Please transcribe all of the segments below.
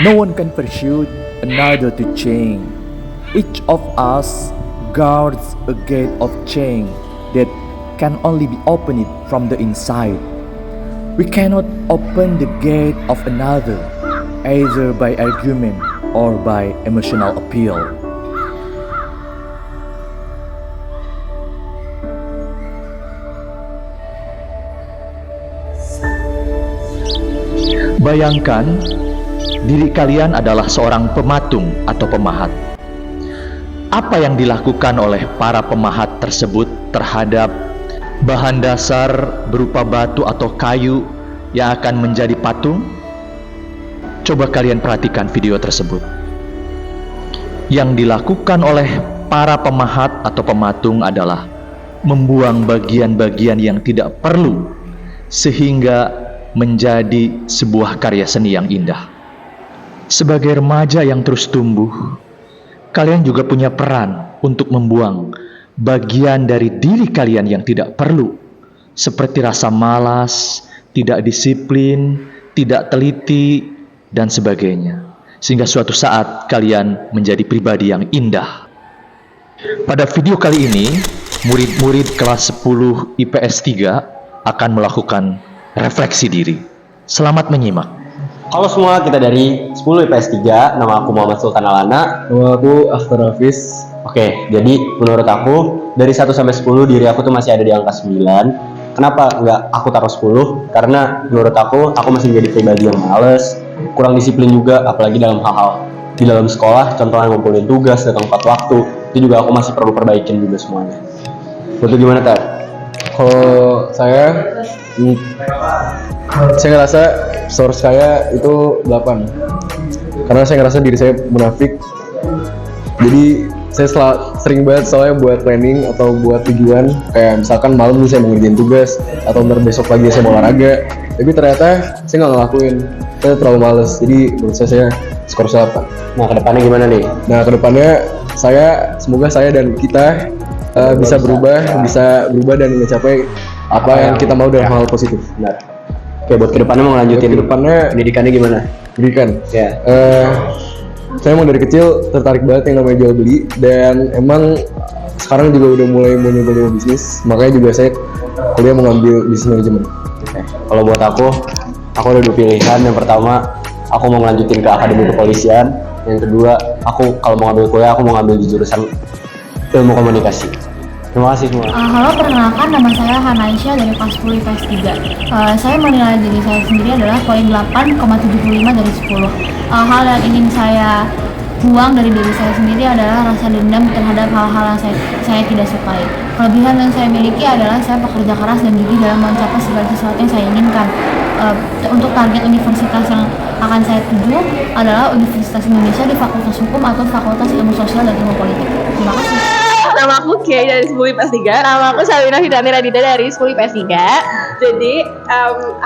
No one can persuade another to change. Each of us guards a gate of change that can only be opened from the inside. We cannot open the gate of another either by argument or by emotional appeal. Bayangkan, diri kalian adalah seorang pematung atau pemahat. Apa yang dilakukan oleh para pemahat tersebut terhadap bahan dasar berupa batu atau kayu yang akan menjadi patung? Coba kalian perhatikan video tersebut. Yang dilakukan oleh para pemahat atau pematung adalah membuang bagian-bagian yang tidak perlu sehingga menjadi sebuah karya seni yang indah. Sebagai remaja yang terus tumbuh, kalian juga punya peran untuk membuang bagian dari diri kalian yang tidak perlu, seperti rasa malas, tidak disiplin, tidak teliti, dan sebagainya, sehingga suatu saat kalian menjadi pribadi yang indah. Pada video kali ini, murid-murid kelas 10 IPS 3 akan melakukan refleksi diri. Selamat menyimak. Halo semua, kita dari 10 IPS 3. Nama aku Muhammad Sultan Alana. Nama aku Akhtar Hafiz. Oke, jadi menurut aku dari 1 sampai 10 diri aku tuh masih ada di angka 9. Kenapa nggak aku taruh 10? Karena menurut aku masih menjadi pribadi yang males, kurang disiplin juga, apalagi dalam hal-hal di dalam sekolah, contohnya ngumpulin tugas, datang tepat waktu. Itu juga aku masih perlu perbaikin juga semuanya. Itu gimana, Tar? Kalau saya ngerasa source saya itu 8. Karena saya ngerasa diri saya munafik. Jadi saya sering banget soalnya buat planning atau buat tujuan, kayak misalkan malam nih saya mau ngerjain tugas atau ntar besok pagi saya mau olahraga, tapi ternyata saya nggak ngelakuin, saya terlalu males. Jadi menurut saya skor 8. Nah, kedepannya gimana nih? Nah, kedepannya semoga saya dan kita bisa berubah dan mencapai apa yang kita mau dalam hal positif. Benar. Oke, buat kedepannya mau lanjutin pendidikannya gimana? Pendidikan. Ya. Saya emang dari kecil tertarik banget yang namanya jual beli, dan emang sekarang juga udah mulai mau nyoba bisnis. Makanya juga saya kuliah mau ngambil bisnis manajemen. Oke. Kalau buat aku ada 2 pilihan. Yang pertama, aku mau ngelanjutin ke akademi kepolisian. Yang kedua, aku kalau mau ngambil kuliah, aku mau ngambil di jurusan ilmu komunikasi. Terima kasih semua. Halo, perkenalkan, nama saya Hanaisyah dari kelas 10 IPS 3. Saya menilai diri saya sendiri adalah poin 8,75 dari 10. Hal yang ingin saya buang dari diri saya sendiri adalah rasa dendam terhadap hal-hal yang saya tidak sukai. Kelebihan yang saya miliki adalah saya pekerja keras dan gigih dalam mencapai segala sesuatu yang saya inginkan. Untuk target universitas yang akan saya tuju adalah Universitas Indonesia di Fakultas Hukum atau Fakultas Ilmu Sosial dan Ilmu Politik. Terima kasih. Nama aku Kiai dari 10 IPS 3. Nama aku Salina Hidani Radida dari 10 IPS 3. Jadi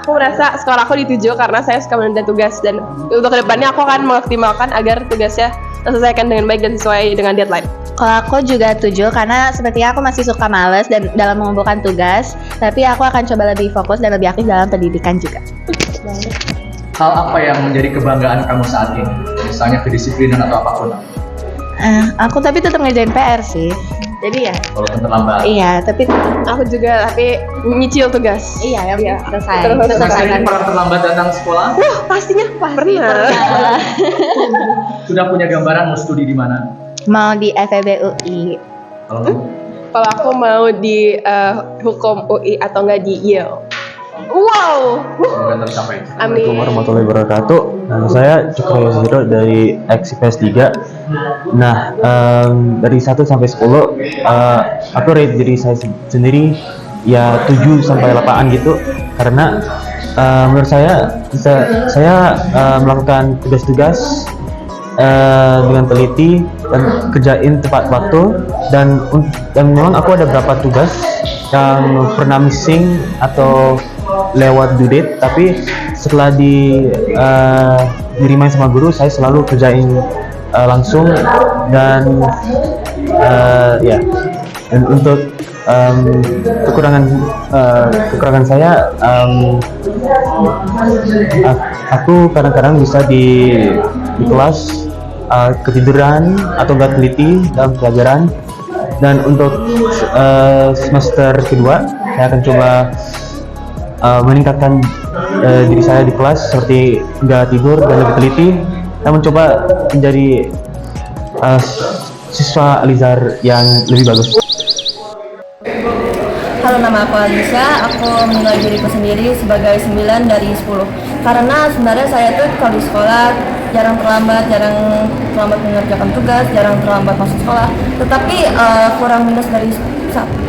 aku merasa skor aku di 7 karena saya suka menunda tugas, dan untuk kedepannya aku akan mengoptimalkan agar tugasnya terselesaikan dengan baik dan sesuai dengan deadline. Kalau aku juga 7 karena sepertinya aku masih suka males dan dalam mengumpulkan tugas, tapi aku akan coba lebih fokus dan lebih aktif dalam pendidikan juga. Hal apa yang menjadi kebanggaan kamu saat ini? Misalnya kedisiplinan atau apapun. Aku tapi tetap ngerjain PR sih. Jadi ya. Walaupun terlambat. Iya, tapi Aku juga nyicil tugas. iya yang selesai. Masih pernah terlambat datang sekolah? Wah, pastinya pernah. Sudah punya gambaran mau studi di mana? Mau di FEB UI. Kalau kamu? Kalau aku mau di hukum UI atau enggak di Yale. Wow. Semoga tercapai. Amin. Assalamualaikum warahmatullahi wabarakatuh. Nama saya Cukro Zero dari IPS 3. Nah, dari 1 sampai 10, aku rate diri saya sendiri ya 7 sampai 8 gitu. Karena menurut saya melakukan tugas-tugas dengan teliti dan kerjain tepat waktu, dan memang aku ada beberapa tugas yang pernah missing atau lewat due date, tapi setelah dirimain sama guru, saya selalu kerjain langsung, dan dan untuk kekurangan saya, aku kadang-kadang bisa di kelas ketiduran atau nggak teliti dalam pelajaran. Dan untuk semester kedua saya akan coba meningkatkan diri saya di kelas seperti nggak tidur dan lebih teliti dan mencoba menjadi siswa Alizar yang lebih bagus. Halo, nama aku Alisa. Aku menilai diriku sendiri sebagai 9 dari 10. Karena sebenarnya saya tuh kalau di sekolah jarang terlambat mengerjakan tugas, jarang terlambat masuk sekolah. Tetapi kurang minus dari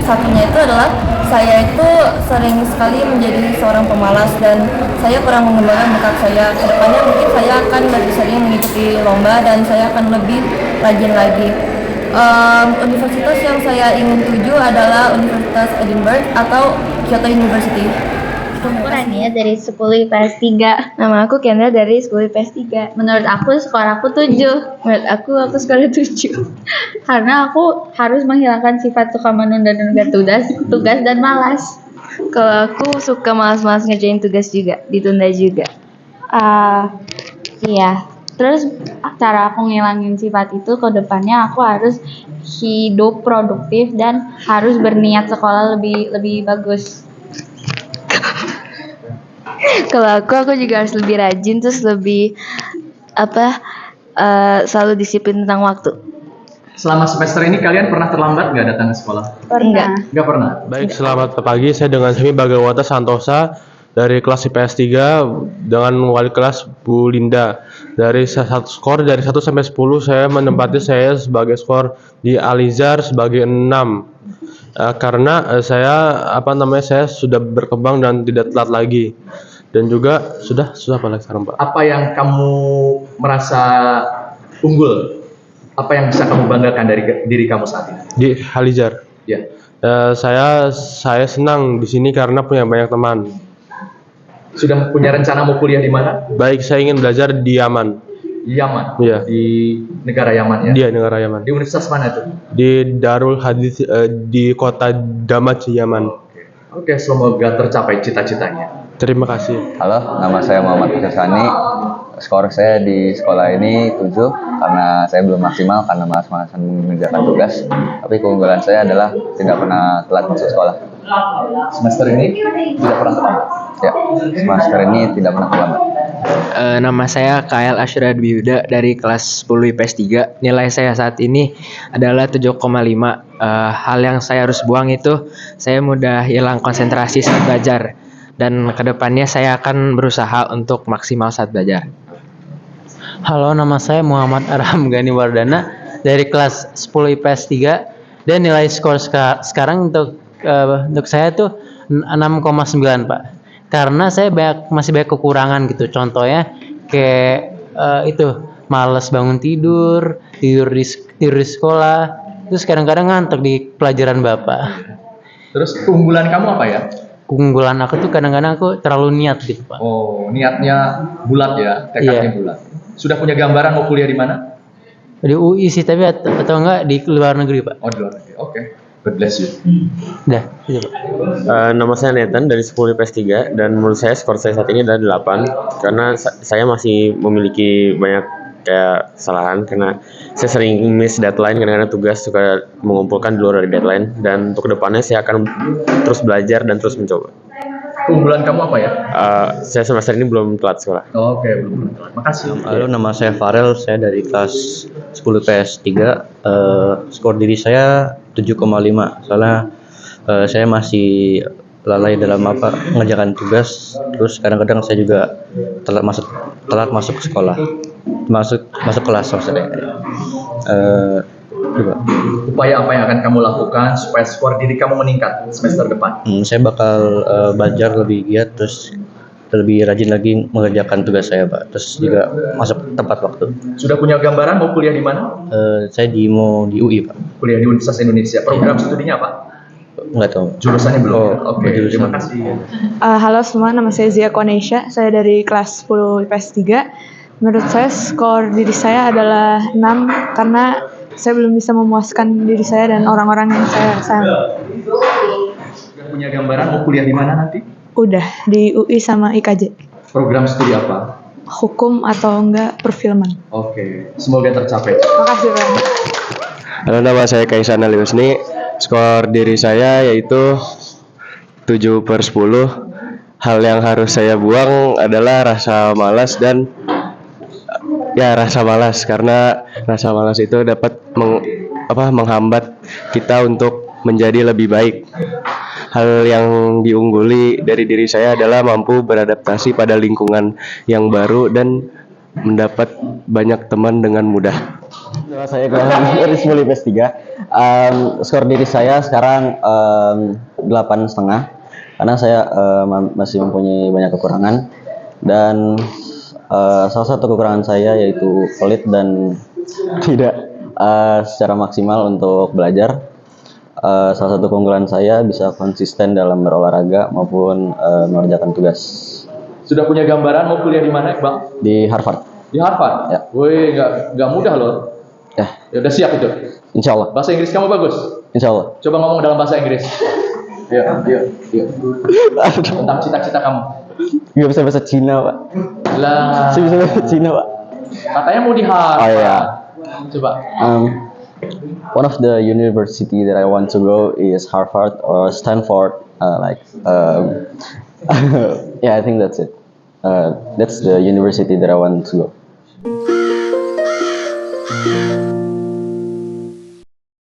satunya itu adalah saya itu sering sekali menjadi seorang pemalas dan saya kurang mengembangkan bakat saya. Kedepannya mungkin saya akan lebih sering mengikuti lomba dan saya akan lebih rajin lagi. Universitas yang saya ingin tuju adalah Universitas Edinburgh atau Kyoto University. Aku Rania dari 10 IPS 3. Nama aku Kendra dari 10 IPS 3. Menurut aku skor aku 7. Menurut aku skornya 7. Karena aku harus menghilangkan sifat suka menunda-nunda tugas dan malas. Kalau aku suka malas-malas ngerjain tugas juga, ditunda juga. Iya. Terus cara aku ngilangin sifat itu ke depannya aku harus hidup produktif dan harus berniat sekolah lebih bagus. Kalau aku juga harus lebih rajin, terus lebih selalu disiplin tentang waktu. Selama semester ini kalian pernah terlambat nggak datang ke sekolah? Enggak. Nggak pernah. Baik, selamat pagi. Saya dengan Semi Bagawata Santosa dari kelas IPS 3 dengan wali kelas Bu Linda. Dari skor dari 1 sampai 10 saya menempati saya sebagai skor di Alizar sebagai 6. Karena saya sudah berkembang dan tidak telat lagi. Dan juga sudah apa lagi sekarang, Pak? Apa yang kamu merasa unggul? Apa yang bisa kamu banggakan dari diri kamu saat ini? Di Alizar. Ya. Saya senang di sini karena punya banyak teman. Sudah punya rencana mau kuliah di mana? Baik, saya ingin belajar di Yaman. Yaman. Iya. Di negara Yaman ya. Dia negara Yaman. Di universitas mana itu? Di Darul Hadis di kota Damaj, Yaman. Oke, semoga tercapai cita-citanya. Terima kasih. Halo, nama saya Muhammad Husani. Skor saya di sekolah ini 7 karena saya belum maksimal karena malas-malasan mengerjakan tugas. Tapi keunggulan saya adalah tidak pernah telat masuk sekolah. Semester ini tidak pernah terlambat. Ya, semester ini tidak pernah terlambat. Nama saya Kael Ashrad Biuda dari kelas 10 IPS 3. Nilai saya saat ini adalah 7,5. Hal yang saya harus buang itu saya mudah hilang konsentrasi saat belajar. Dan kedepannya saya akan berusaha untuk maksimal saat belajar. Halo, nama saya Muhammad Arham Gani Wardana dari kelas 10 IPS 3 dan nilai skor sekarang untuk saya tuh 6,9, Pak. Karena saya masih banyak kekurangan gitu. Contohnya kayak malas bangun tidur di sekolah, terus kadang-kadang ngantuk di pelajaran Bapak. Terus keunggulan kamu apa ya? Keunggulan aku tuh kadang-kadang aku terlalu niat gitu, Pak. Oh, niatnya bulat ya, tekadnya bulat. Sudah punya gambaran mau kuliah di mana? Di UI sih, tapi atau enggak di luar negeri, Pak. Oh, di luar negeri. Oke. God bless you. Udah, gitu, Pak. Nama saya Nathan dari 10 IPS 3 dan menurut saya skor saya saat ini adalah 8 karena saya masih memiliki banyak kayak kesalahan karena saya sering miss deadline, kadang-kadang tugas suka mengumpulkan di luar dari deadline, dan untuk kedepannya saya akan terus belajar dan terus mencoba. Keunggulan kamu apa ya? Saya semester ini belum telat sekolah. Oke, belum telat. Makasih. Halo, nama saya Farel, saya dari kelas 10 PS 3. Skor diri saya 7,5. Soalnya saya masih lalai dalam mengerjakan tugas. Terus kadang-kadang saya juga telat masuk ke sekolah. Masuk kelas maksudnya. Upaya apa yang akan kamu lakukan supaya skor diri kamu meningkat semester depan? Saya bakal belajar lebih giat, terus lebih rajin lagi mengerjakan tugas saya, Pak. Terus juga masuk tepat waktu. Sudah punya gambaran mau kuliah di mana? Saya mau di UI, Pak. Kuliah di Universitas Indonesia. Program studinya apa? Nggak tahu. Jurusannya belum. Oke, jurusan. terima kasih. Halo semua, nama saya Zia Konesha. Saya dari kelas 10 IPS 3. Menurut saya skor diri saya adalah 6 karena saya belum bisa memuaskan diri saya dan orang-orang yang saya sayang. Sudah punya gambaran mau kuliah di mana nanti? Udah, di UI sama IKJ. Program studi apa? hukum atau enggak perfilman. Oke, semoga tercapai. Makasih Bang. Halo, nama saya Kaisana Liusni. Skor diri saya yaitu 7/10. Hal yang harus saya buang adalah rasa malas dan rasa malas, karena rasa malas itu dapat menghambat kita untuk menjadi lebih baik. Hal yang diungguli dari diri saya adalah mampu beradaptasi pada lingkungan yang baru dan mendapat banyak teman dengan mudah. Nama saya dari Sepuluh IPS 3. Skor diri saya sekarang 8,5 karena saya masih mempunyai banyak kekurangan, dan salah satu kekurangan saya yaitu pelit dan tidak secara maksimal untuk belajar. Salah satu keunggulan saya bisa konsisten dalam berolahraga maupun mengerjakan tugas. Sudah punya gambaran mau kuliah di mana, Bang? Di Harvard. Di Harvard? Ya. Woi, nggak mudah loh. Ya. Ya udah siap itu. Insya Allah. Bahasa Inggris kamu bagus? Insya Allah. Coba ngomong dalam bahasa Inggris. Yuk. Tentang cita-cita kamu. Gak bisa bahasa Cina, Pak. Lah. Saya bisa bahasa Cina, Pak. Katanya mau di Harvard. Oh iya. Coba. One of the university that I want to go is Harvard or Stanford. Yeah, I think that's it. That's the university that I want to go.